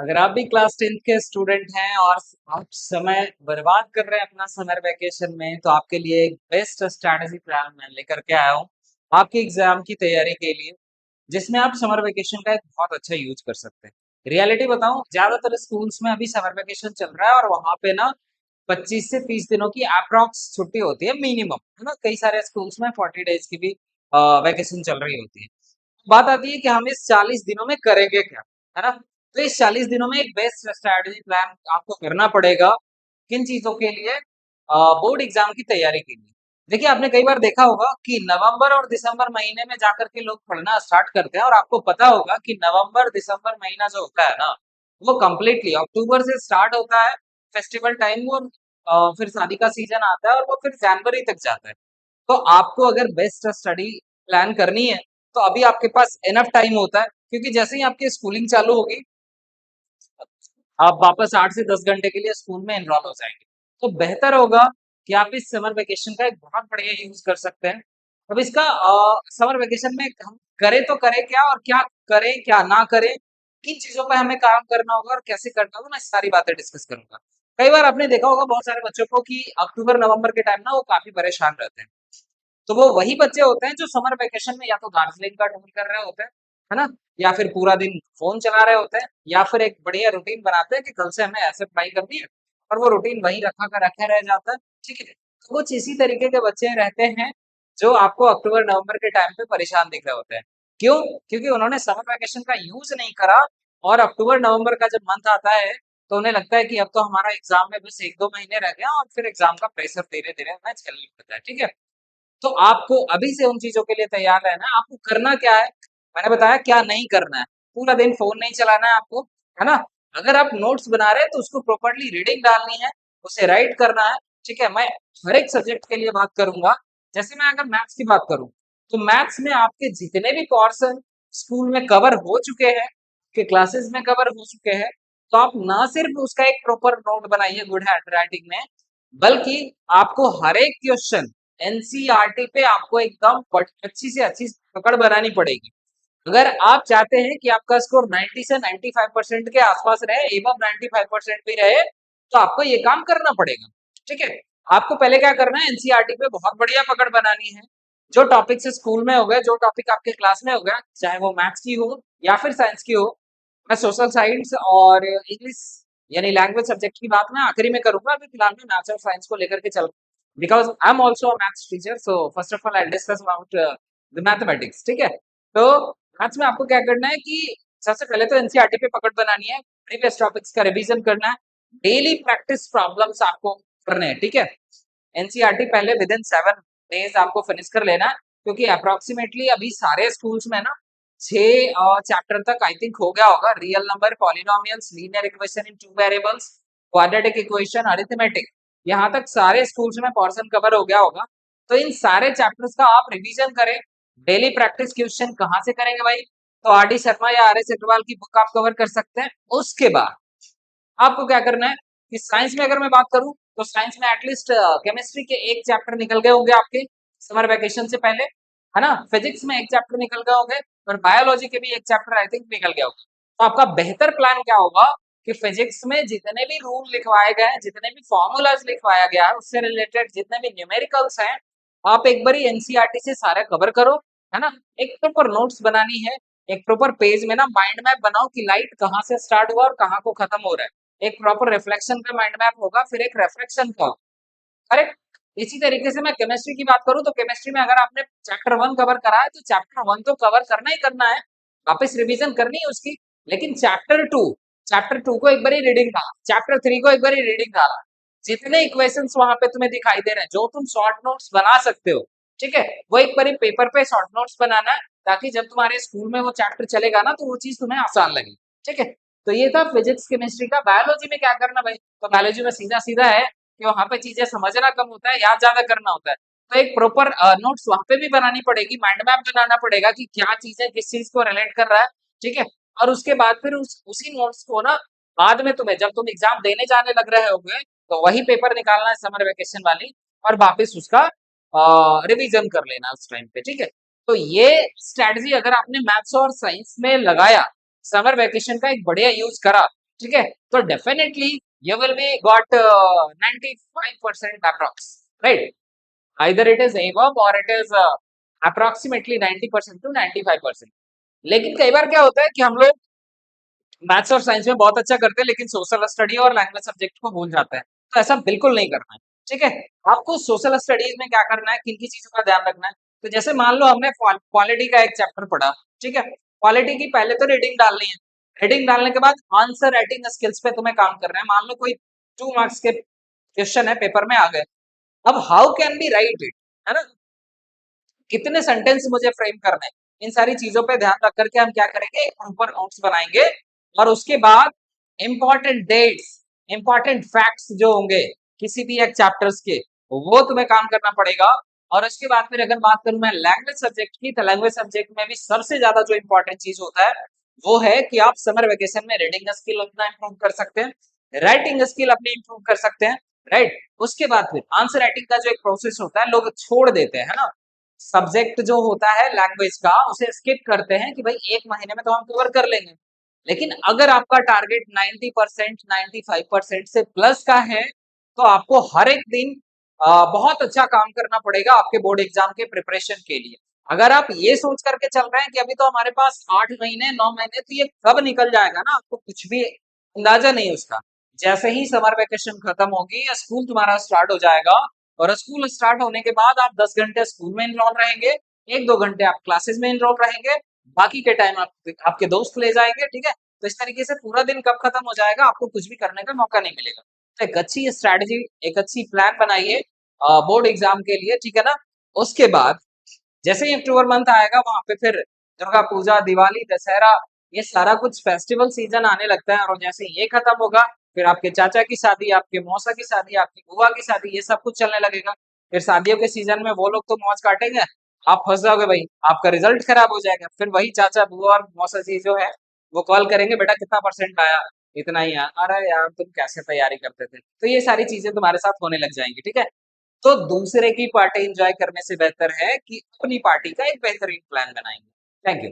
अगर आप भी क्लास 10th के स्टूडेंट हैं और आप समय बर्बाद कर रहे हैं अपना समर वेकेशन में, तो आपके लिए एक बेस्ट स्ट्रैटेजी प्लान मैं लेकर के आया हूँ आपके एग्जाम की तैयारी के लिए, जिसमें आप समर वेकेशन का एक बहुत अच्छा यूज कर सकते हैं। रियलिटी बताऊं, ज्यादातर स्कूल्स में अभी समर वेकेशन चल रहा है और वहां पे ना 25 से 30 दिनों की अप्रॉक्स छुट्टी होती है मिनिमम, है ना। कई सारे स्कूल्स में 40 डेज की भी वेकेशन चल रही होती है। बात आती है कि हम इस 40 दिनों में करेंगे क्या, है ना। तो इस 40 दिनों में एक बेस्ट स्ट्रैटेजी प्लान आपको करना पड़ेगा। किन चीजों के लिए? बोर्ड एग्जाम की तैयारी के लिए। देखिए, आपने कई बार देखा होगा कि नवंबर और दिसंबर महीने में जाकर के लोग पढ़ना स्टार्ट करते हैं, और आपको पता होगा कि नवंबर दिसंबर महीना जो होता है ना, वो कंप्लीटली अक्टूबर से स्टार्ट होता है, फेस्टिवल टाइम, और फिर शादी का सीजन आता है और वो फिर जनवरी तक जाता है। तो आपको अगर बेस्ट स्टडी प्लान करनी है, तो अभी आपके पास इनफ टाइम होता है, क्योंकि जैसे ही आपकी स्कूलिंग चालू होगी, आप वापस 8 से 10 घंटे के लिए स्कूल में एनरोल हो जाएंगे। तो बेहतर होगा कि आप इस समर वेकेशन का एक बहुत बढ़िया यूज कर सकते हैं। अब इसका समर वेकेशन में हम करें तो करें क्या, और क्या करें क्या ना करें, किन चीजों पर हमें काम करना होगा और कैसे करना होगा, मैं सारी बातें डिस्कस करूंगा। कई बार आपने देखा होगा बहुत सारे बच्चों को कि अक्टूबर नवंबर के टाइम ना वो काफी परेशान रहते हैं। तो वो वही बच्चे होते हैं जो समर वेकेशन में या तो दार्जिलिंग का टूर कर रहे होते हैं, है ना, या फिर पूरा दिन फोन चला रहे होते हैं, या फिर एक बढ़िया रूटीन बनाते हैं कि कल से हमें ऐसे पढ़ाई करनी है, और वो रूटीन वही रखा का रखे रह जाता है। ठीक है, तो कुछ इसी तरीके के बच्चे रहते हैं जो आपको अक्टूबर नवंबर के टाइम पे परेशान दिख रहे होते हैं। क्यों? क्योंकि उन्होंने समर वेकेशन का यूज नहीं करा, और अक्टूबर नवंबर का जब मंथ आता है, तो उन्हें लगता है कि अब तो हमारा एग्जाम में बस 1-2 महीने रह गए हैं, और फिर एग्जाम का प्रेशर धीरे धीरे हमें झेलना पड़ता है। ठीक है, तो आपको अभी से उन चीजों के लिए तैयार रहना है। आपको करना क्या है, मैंने बताया क्या नहीं करना है। पूरा दिन फोन नहीं चलाना है आपको, है ना। अगर आप नोट्स बना रहे हैं तो उसको प्रॉपरली रीडिंग डालनी है, उसे राइट करना है। ठीक है, मैं हर एक सब्जेक्ट के लिए बात करूंगा। जैसे मैं अगर मैथ्स की बात करूं, तो मैथ्स में आपके जितने भी पोर्शन स्कूल में कवर हो चुके हैं, के क्लासेस में कवर हो चुके हैं, तो आप ना सिर्फ उसका एक प्रॉपर नोट बनाइए गुड हैंडराइटिंग में, बल्कि आपको हर एक क्वेश्चन एनसीईआरटी पे आपको एकदम अच्छी से अच्छी पकड़ बनानी पड़ेगी। अगर आप चाहते हैं कि आपका स्कोर 90 से 95% के आसपास रहे, एबव 95% भी रहे, तो आपको ये काम करना पड़ेगा। ठीक है, आपको पहले क्या करना है, एनसीईआरटी पे बहुत बढ़िया पकड़ बनानी है। जो टॉपिक से स्कूल में हो गए, जो टॉपिक आपके क्लास में हो गया, चाहे वो मैथ्स की हो या फिर साइंस की हो। मैं सोशल साइंस और इंग्लिश यानी लैंग्वेज सब्जेक्ट की बात मैं आखिरी में करूंगा। अभी फिलहाल में मैथ्स और साइंस को लेकर के चल, because I am also a maths teacher, so first of all I discuss about the mathematics. ठीक है, तो मैथ्स में आपको क्या करना है कि सबसे पहले तो एनसीईआरटी पे पकड़ बनानी है, प्रीवियस टॉपिक्स का रिवीजन करना है, डेली प्रैक्टिस प्रॉब्लम्स आपको करने हैं। ठीक है, एनसीईआरटी पहले विद इन 7 डेज आपको फिनिश कर लेना है, क्योंकि अप्रोक्सीमेटली अभी सारे स्कूल्स में ना 6 चैप्टर तक आई थिंक हो गया होगा। Real number, polynomials, linear equation in 2 variables, quadratic equation, arithmetic, यहाँ तक सारे स्कूल्स में पोर्शन कवर हो गया होगा। तो इन सारे चैप्टर्स का आप रिवीजन करें। डेली प्रैक्टिस क्वेश्चन कहाँ से करेंगे भाई? तो आर डी शर्मा या आर एस अग्रवाल की बुक आप कवर कर सकते हैं। उसके बाद आपको क्या करना है कि साइंस में अगर मैं बात करूं, तो साइंस में एटलीस्ट केमिस्ट्री के एक चैप्टर निकल गए होंगे आपके समर वेकेशन से पहले, है ना। फिजिक्स में एक चैप्टर निकल गए होंगे, और बायोलॉजी के भी एक चैप्टर आई थिंक निकल गया होगा। तो आपका बेहतर प्लान क्या होगा कि फिजिक्स में जितने भी रूल लिखवाए गए हैं, जितने भी फॉर्मूलाज लिखवाया गया है, उससे रिलेटेड जितने भी न्यूमेरिकल्स हैं, आप एक बार एनसीईआरटी से सारे कवर करो, है ना। एक प्रॉपर नोट्स बनानी है, एक प्रॉपर पेज में ना माइंड मैप बनाओ कि लाइट कहाँ से स्टार्ट हुआ और कहाँ को खत्म हो रहा है। एक प्रॉपर रिफ्लेक्शन का माइंड मैप होगा, फिर एक रिफ्लेक्शन का। करेक्ट। इसी तरीके से मैं केमिस्ट्री की बात करूं, तो केमिस्ट्री में अगर आपने चैप्टर 1 कवर करा है, तो चैप्टर 1 तो कवर करना ही करना है, वापस रिवीजन करनी है उसकी। लेकिन चैप्टर टू को एक बार रीडिंग डाला, चैप्टर 3 को एक बार रीडिंग डाला। जितने इक्वेशंस वहां पे तुम्हें दिखाई दे रहे हैं, जो तुम शॉर्ट नोट्स बना सकते हो, ठीक है, वो एक बार पेपर पे शॉर्ट नोट्स बनाना है, ताकि जब तुम्हारे स्कूल में वो चैप्टर चलेगा ना, तो वो चीज तुम्हें आसान लगे। ठीक है, तो ये था फिजिक्स केमिस्ट्री का। बायोलॉजी में क्या करना भाई? तो बायोलॉजी में सीधा सीधा है कि वहां पे चीजें समझना कम होता है, याद ज्यादा करना होता है। तो एक प्रॉपर नोट्स वहां पे भी बनानी पड़ेगी, माइंड मैप बनाना पड़ेगा कि क्या चीज है, किस चीज को रिलेट कर रहा है। ठीक है, और उसके बाद फिर उसी नोट्स को ना बाद में तुम्हें जब तुम एग्जाम देने जाने लग रहे होगे, तो वही पेपर निकालना है समर वेकेशन वाली, और वापस उसका रिवीजन कर लेना उस टाइम पे। ठीक है, तो ये स्ट्रेटजी अगर आपने मैथ्स और साइंस में लगाया, समर वेकेशन का एक बढ़िया यूज करा, ठीक है, तो definitely you will be got 95% approx, right? Either it is above or it is approximately 90% to 95%। लेकिन कई बार क्या होता है कि हम लोग मैथ्स और साइंस में बहुत अच्छा करते हैं लेकिन सोशल स्टडी और लैंग्वेज सब्जेक्ट को भूल जाते हैं, तो ऐसा बिल्कुल नहीं करना है। ठीक है, आपको सोशल स्टडीज में क्या करना है, किन की चीजों का ध्यान रखना है। तो जैसे मान लो हमने क्वालिटी का एक चैप्टर पढ़ा, ठीक है, क्वालिटी की पहले तो रीडिंग डालनी है। रीडिंग डालने के बाद आंसर राइटिंग स्किल्स पे तुम्हें काम करना है। मान लो कोई 2 मार्क्स के क्वेश्चन है, पेपर में आ गए, अब how can be right it, है ना, कितने सेंटेंस मुझे फ्रेम करने हैं, इन सारी चीजों पे ध्यान रख करके हम क्या करेंगे, एक प्रॉपर नोट्स बनाएंगे। और उसके बाद इंपॉर्टेंट डेट्स, इंपॉर्टेंट फैक्ट्स जो होंगे किसी भी एक चैप्टर्स के, वो तुम्हें काम करना पड़ेगा। और उसके बाद फिर अगर बात करूं मैं लैंग्वेज सब्जेक्ट की, तो लैंग्वेज सब्जेक्ट में भी सबसे ज्यादा जो इंपॉर्टेंट चीज होता है वो है कि आप समर वेकेशन में रीडिंग स्किल अपना इंप्रूव कर सकते हैं, राइटिंग स्किल अपनी इंप्रूव कर सकते हैं, राइट। उसके बाद फिर आंसर राइटिंग का जो एक प्रोसेस होता है लोग छोड़ देते हैं, है ना, सब्जेक्ट जो होता है लैंग्वेज का उसे स्किप करते हैं कि भाई 1 महीने में तो हम कवर कर लेंगे। लेकिन अगर आपका टारगेट 90% 95% से प्लस का है, तो आपको हर एक दिन बहुत अच्छा काम करना पड़ेगा आपके बोर्ड एग्जाम के प्रिपरेशन के लिए। अगर आप ये सोच करके चल रहे हैं कि अभी तो हमारे पास 8 महीने 9 महीने, तो ये कब निकल जाएगा ना, आपको कुछ भी अंदाजा नहीं उसका। जैसे ही समर वेकेशन खत्म होगी या स्कूल तुम्हारा स्टार्ट हो जाएगा, और स्कूल स्टार्ट होने के बाद आप 10 घंटे स्कूल में इनरोल रहेंगे, 1-2 घंटे आप क्लासेस में इनरोल रहेंगे, बाकी के टाइम आप आपके दोस्त ले जाएंगे, ठीक है। तो इस तरीके से पूरा दिन कब खत्म हो जाएगा आपको कुछ भी करने का मौका नहीं मिलेगा। तो एक अच्छी स्ट्रैटेजी, एक अच्छी प्लान बनाइए बोर्ड एग्जाम के लिए, ठीक है ना। उसके बाद जैसे ही अक्टूबर मंथ आएगा वहां पे फिर दुर्गा पूजा, दिवाली, दशहरा, ये सारा कुछ फेस्टिवल सीजन आने लगता है। और जैसे ये खत्म होगा फिर आपके चाचा की शादी, आपके मौसा की शादी, आपकी बुआ की शादी, ये सब कुछ चलने लगेगा। फिर शादियों के सीजन में वो लोग तो मौज काटेंगे, आप फंस जाओगे भाई, आपका रिजल्ट खराब हो जाएगा। फिर वही चाचा बुआ और मौसा जी जो है वो कॉल करेंगे, बेटा कितना परसेंट आया, इतना ही आया, अरे यार तुम कैसे तैयारी करते थे। तो ये सारी चीजें तुम्हारे साथ होने लग जाएंगी, ठीक है। तो दूसरे की पार्टी एंजॉय करने से बेहतर है कि अपनी पार्टी का एक बेहतरीन प्लान बनाएंगे। Thank you.